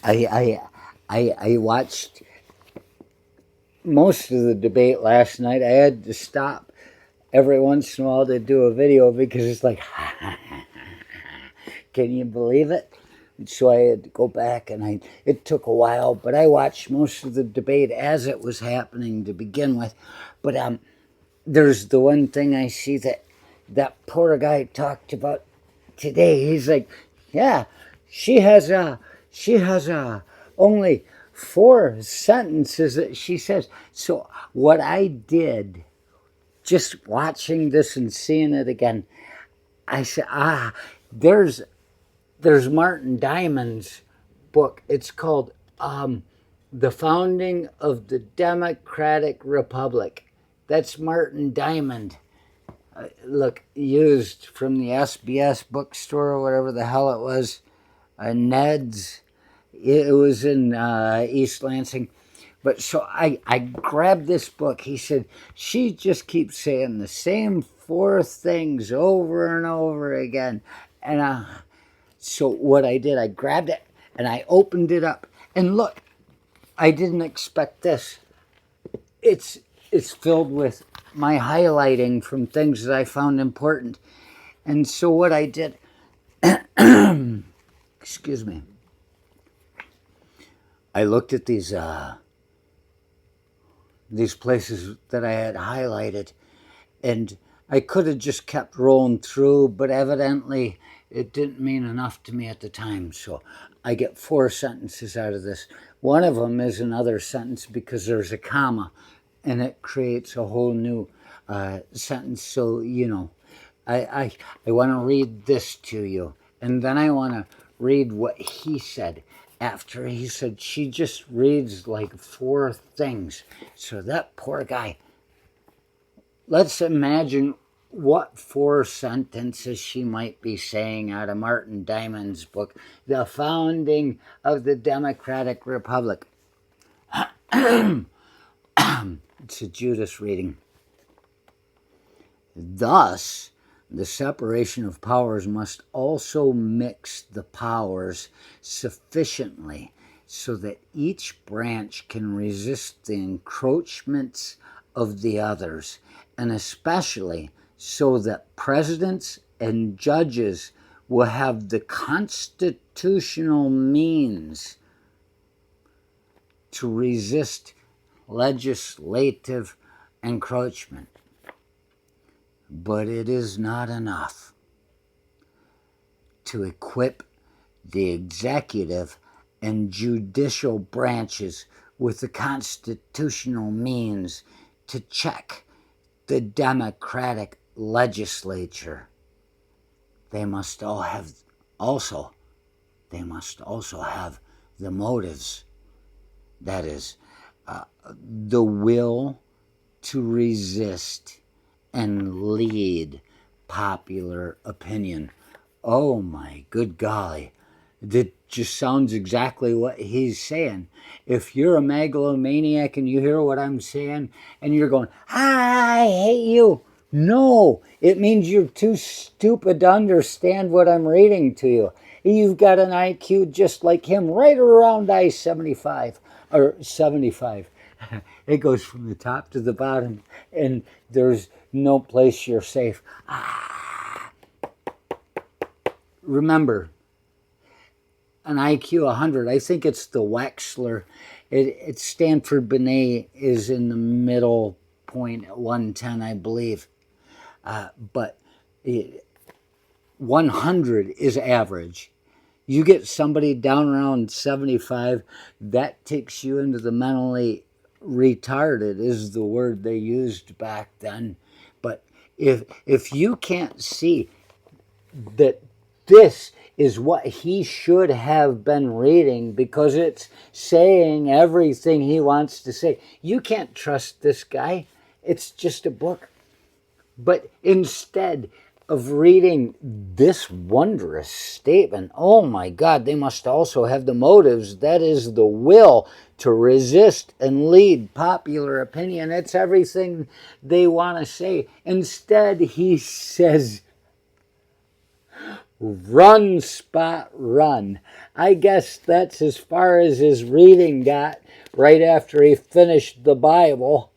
I watched most of the debate last night. I had to stop every once in a while to do a video because it's like, can you believe it? So I had to go back, and it took a while, but I watched most of the debate as it was happening to begin with. But there's the one thing I see that poor guy talked about today. He's like, yeah, she has only 4 sentences that she says. So what I did, just watching this and seeing it again, I said, there's Martin Diamond's book. It's called The Founding of the Democratic Republic. That's Martin Diamond. Look, used from the SBS bookstore or whatever the hell it was. Ned's. It was in East Lansing. But so I grabbed this book. He said, she just keeps saying the same 4 things over and over again. And so what I did, I grabbed it and I opened it up. And look, I didn't expect this. It's filled with my highlighting from things that I found important. And so what I did, excuse me, I looked at these places that I had highlighted, and I could have just kept rolling through, but evidently it didn't mean enough to me at the time. So I get 4 sentences out of this. One of them is another sentence because there's a comma, and it creates a whole new sentence. So, you know, I want to read this to you, and then I want to read what he said after he said she just reads like 4 things. So that poor guy, let's imagine what 4 sentences she might be saying out of Martin Diamond's book, The Founding of the Democratic Republic. It's a Judas reading. Thus, the separation of powers must also mix the powers sufficiently so that each branch can resist the encroachments of the others, and especially so that presidents and judges will have the constitutional means to resist legislative encroachment. But it is not enough to equip the executive and judicial branches with the constitutional means to check the democratic legislature. They must also have the motives, that is, the will to resist and lead popular opinion. Oh my good golly. That just sounds exactly what he's saying. If you're a megalomaniac and you hear what I'm saying and you're going, I hate you. No, it means you're too stupid to understand what I'm reading to you. You've got an IQ just like him, right around I-75 or 75. It goes from the top to the bottom, and there's no place you're safe. Remember, an IQ 100, I think it's the Wechsler. It's Stanford Binet is in the middle point at 110, I believe. But 100 is average. You get somebody down around 75, that takes you into the mentally retarded is the word they used back then. But if you can't see that this is what he should have been reading because it's saying everything he wants to say, you can't trust this guy. It's just a book. But instead of reading this wondrous statement, oh my God, they must also have the motives, that is the will to resist and lead popular opinion. It's everything they want to say. Instead, he says, Run, Spot, run. I guess that's as far as his reading got right after he finished the Bible.